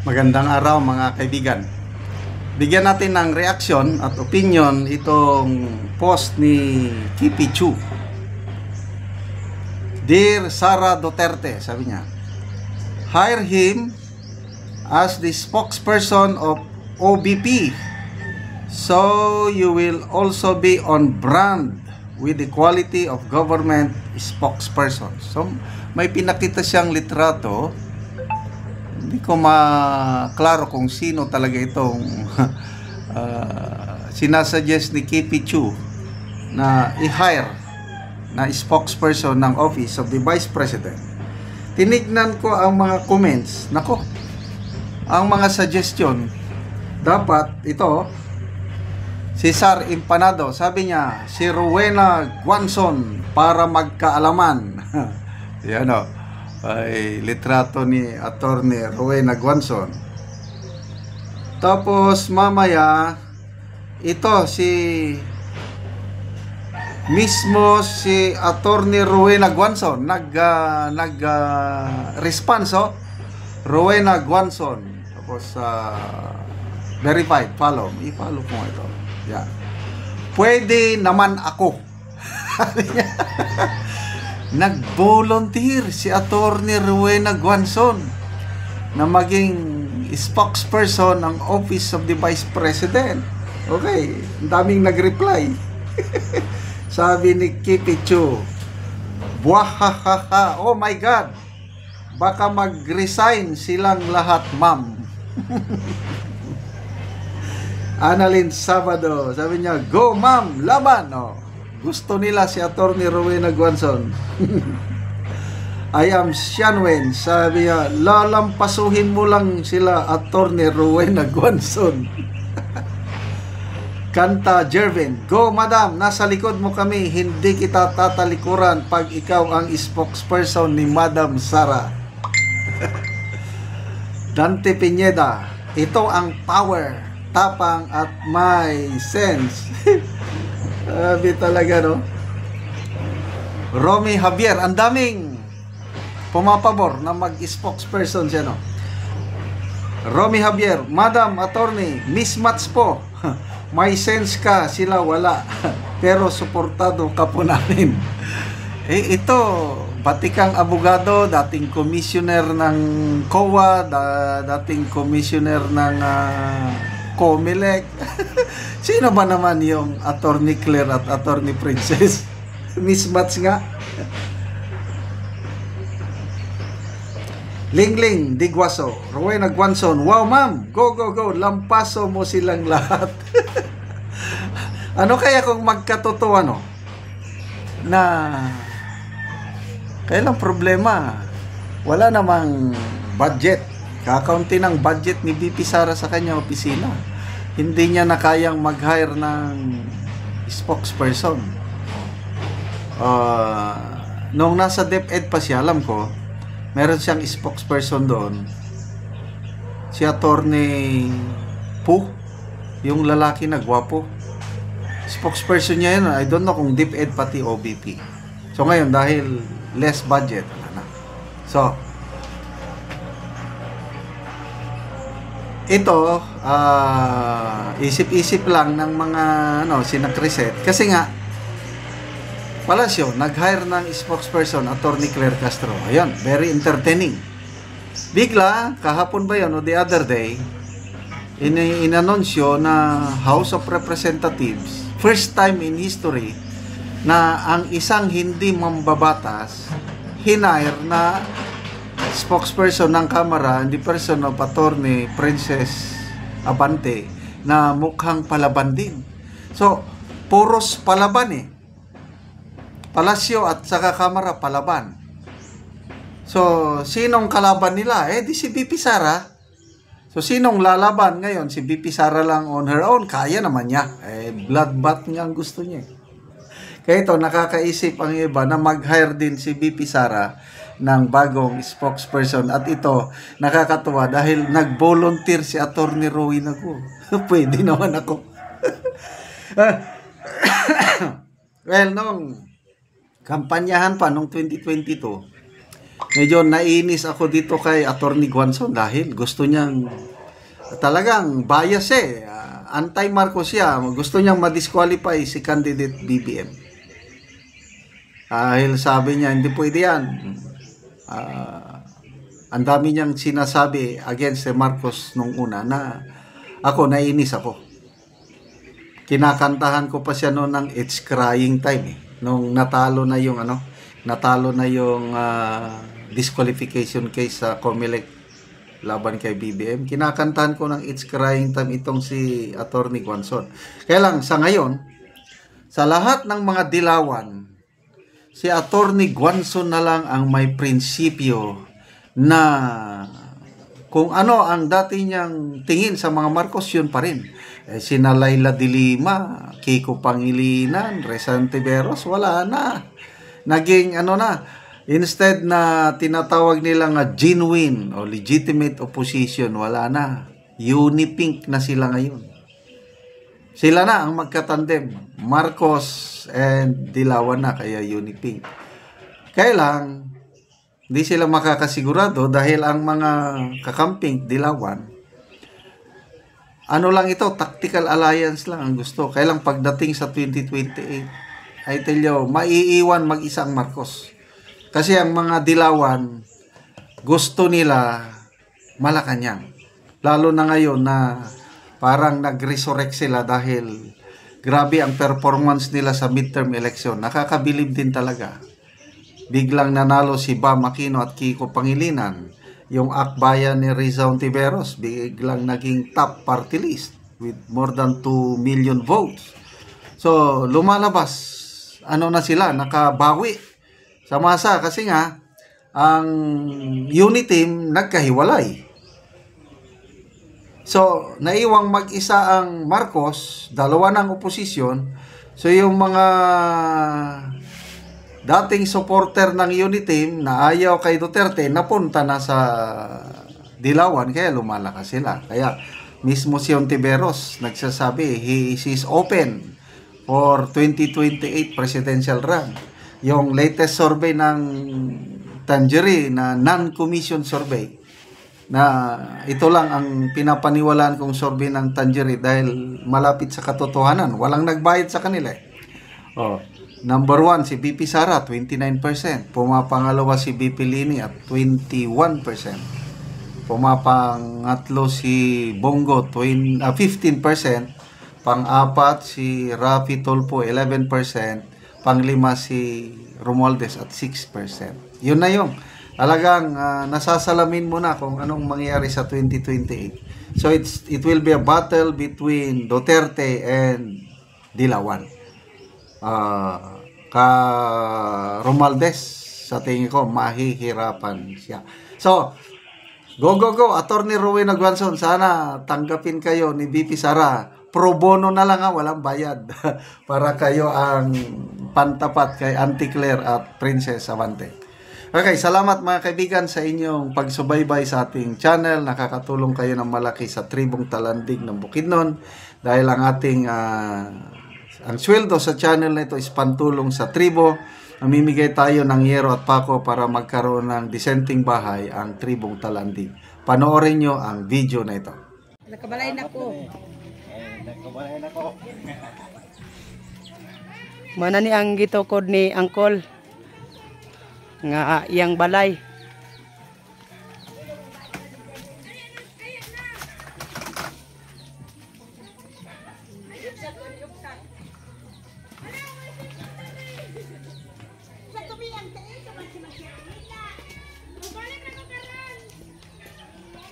Magandang araw mga kaibigan. Bigyan natin ng reaksyon at opinion itong post ni Kipi Chu. Dear Sara Duterte, sabi niya, hire him as the spokesperson of OBP, so you will also be on brand with the quality of government spokesperson. So may pinakita siyang litrato. Hindi ko maklaro kung sino talaga itong sinasuggest ni Kipi Chu na i-hire na spokesperson ng Office of the Vice President. Tinignan ko ang mga comments. Nako, ang mga suggestion, dapat ito, si Sar Impanado, sabi niya, si Rowena Guanzon para magkaalaman. Yan o. Ay litrato ni Attorney Rowena Guanzon. Tapos mamaya ito si Attorney Rowena Guanzon response Rowena Guanzon. Tapos verified, i-follow ko ito. Yan. Pwede naman ako. Nag-volunteer si Attorney Rowena Guanzon na maging spokesperson ng Office of the Vice President. Okay, ang daming nag-reply. Sabi ni Kipi Chu, buwahahaha, oh my God, baka mag-resign silang lahat, ma'am. Annalyn Sabado, sabi niya, go ma'am, laban. Oh, gusto nila si Attorney Rowena Guanzon. I am Sianwen, sabi niya, lalampasuhin mo lang sila Attorney Rowena Guanzon. Kanta Jervin, go madam, nasa likod mo kami, hindi kita tatalikuran pag ikaw ang spokesperson ni Madam Sara. Dante Pineda, ito ang power, tapang at may sense. Sabi talaga, no? Romy Javier, ang daming pumapabor na mag-spokesperson siya, no? Romy Javier, Madam Attorney, mismatch po. May sense ka, sila wala. Pero suportado ka po namin. Ito, batikang abogado, dating commissioner ng COA, dating commissioner ng COMELEC. Sino ba naman yung Attorney Claire at Attorney Princess? Mismatch nga. Lingling Digwaso, Rowena Guanzon, wow ma'am, go go go, lampaso mo silang lahat. Ano kaya kung magkatotoo, no? Na kailang problema, wala namang budget. Kakaunti ng budget ni VP Sara sa kanya opisina. Hindi niya na kayang mag-hire ng spokesperson. Nung nasa DepEd pa siya, alam ko, meron siyang spokesperson doon. Si Attorney Pu, yung lalaki na gwapo. Spokesperson niya yun. I don't know kung DepEd pati OBP. So ngayon, dahil less budget, wala na. So, ito, isip-isip lang ng mga sinakriset. Kasi nga, Palacio, nag-hire ng spokesperson, Attorney Claire Castro. Ayan, very entertaining. Bigla, kahapon ba yun, o the other day, inanunsyo na House of Representatives, first time in history, na ang isang hindi mambabatas, hinire na spokesperson ng Kamara, in the person of Attorney Princess Abante, na mukhang palaban din. So, puros palaban eh. Palacio at saka Kamara palaban. So, sinong kalaban nila? Di si VP Sara. So, sinong lalaban ngayon? Si VP Sara lang on her own. Kaya naman niya. Bloodbath nga ang gusto niya. Kaya ito, nakakaisip ang iba na mag-hire din si VP Sara ng bagong spokesperson. At ito, nakakatuwa dahil nag-volunteer si Attorney Rowena ko. Pwede naman ako. Well, nung kampanyahan pa, nung 2022, medyo nainis ako dito kay Attorney Guanzon dahil gusto niyang talagang bias anti-Marcos siya. Gusto niyang ma-disqualify si candidate BBM. Dahil sabi niya, hindi pwede yan. Ang dami niyang sinasabi against Marcos nung una na nainis ako. Kinakantahan ko pa siya noon ng It's Crying Time nung natalo na yung disqualification case sa COMELEC laban kay BBM. Kinakantahan ko ng It's Crying Time itong si Attorney Guanzon. Kaya lang sa ngayon, sa lahat ng mga dilawan, si Attorney Guanzon na lang ang may prinsipyo na kung ano ang dati niyang tingin sa mga Marcos, yun pa rin. Sina Laila de Lima, Kiko Pangilinan, Resan Tiveros, wala na. Naging instead na tinatawag nila nga genuine o legitimate opposition, wala na. Unipink na sila ngayon. Sila na ang magkatandem. Marcos and Dilawan na, kaya Unipink. Kaya lang, hindi sila makakasigurado dahil ang mga kakamping Dilawan, lang ito, tactical alliance lang ang gusto. Kaya lang pagdating sa 2028, I tell you, maiiwan mag-isa ang Marcos. Kasi ang mga Dilawan, gusto nila Malacanang. Lalo na ngayon na parang nag-resurrect sila dahil grabe ang performance nila sa midterm election. Nakakabilib din talaga. Biglang nanalo si Bam Aquino at Kiko Pangilinan. Yung akbayan ni Rizal Tiveros, biglang naging top party list with more than 2 million votes. So, lumalabas. Na sila? Nakabawi sa masa kasi nga ang unit team nagkahiwalay. So, naiwang mag-isa ang Marcos, dalawa ng oposisyon. So, yung mga dating supporter ng unit team na ayaw kay Duterte, napunta na sa Dilawan, kaya lumalakas sila. Kaya mismo si Ontiveros nagsasabi, he is open for 2028 presidential run. Yung latest survey ng Tangerie na non-commission survey, na ito lang ang pinapaniwalaan kong survey ng Tangerie dahil malapit sa katotohanan. Walang nagbayad sa kanila. Number 1, si BP Sara, 29%. Pumapangalawa si BP Lini at 21%. Pumapangatlo si Bongo, 15%. Pang-apat si Rafi Tolpo, 11%. Pang-lima si Romualdez at 6%. Yun na yung talagang nasasalamin mo na kung anong mangyayari sa 2028. So it will be a battle between Duterte and Dilawan. Romualdez, sa tingin ko mahihirapan siya. So go Attorney Rowena Guanzon, sana tanggapin kayo ni BP Sara. Pro bono na lang, walang bayad para kayo ang pantapat kay Auntie Claire at Princess Avante. Okay, salamat mga kaibigan sa inyong pagsubaybay sa ating channel. Nakakatulong kayo ng malaki sa tribong Talandig ng Bukidnon dahil ang ating ang sweldo sa channel na ito is pantulong sa tribo. Namimigay tayo ng yero at pako para magkaroon ng dissenting bahay ang tribong Talandig. Panoorin nyo ang video na ito. Nakabalay na ko. Mana ni ang gitukod ni Angkol nga iyang balay.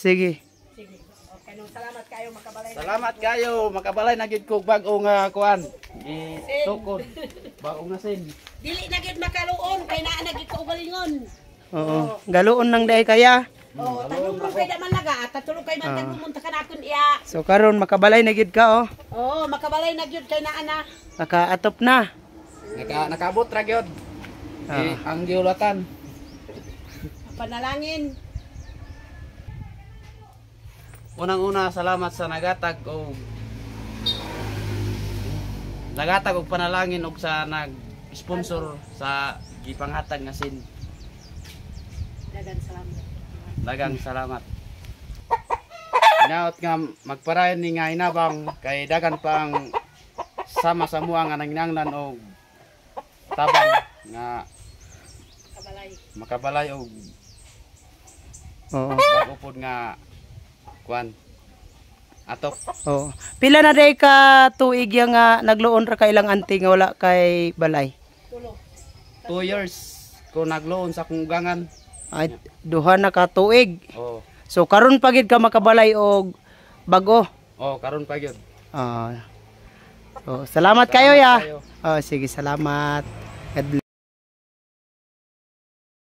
Sige. Okay, salamat kayo makabalay. Salamat kayo, makabalay na gid ko bag-o nga kuan. Tukod. Bag-o nga sin. Dili na gid makaluon kay naa na gid ko ugalingon. Oo. Galuon nang dai kaya. Oo, tanong kay da man laga, tatulog kay man pumunta ka nakon iya. So karon makabalay na gid ka Oo, makabalay na gyud kay naa na. Nakaatop na. Nakaabot ra gyud. Ang giulatan. Panalangin. Unang-una, salamat sa nagatag og panalangin og sa nag-sponsor sa gipanghatag nga sin. Dagang salamat. Inaot nga magparayon ni nga inabang kay dagan pang sama sa mua nga nanginanglan og tabang nga makabalay og Oo. bago pod nga kuan atok. Oo. Pila na day ka tuig yang nga nagloon ra ka ilang anti nga wala kay balay? 2 years ko nagloon sa akong ugangan. Ay, duha na ka tuig. Oh, So karon pagid ka makabalay og bago. oh karon pa gyud. So, salamat kayo ya. kayo. Oh, sige, salamat. God bless.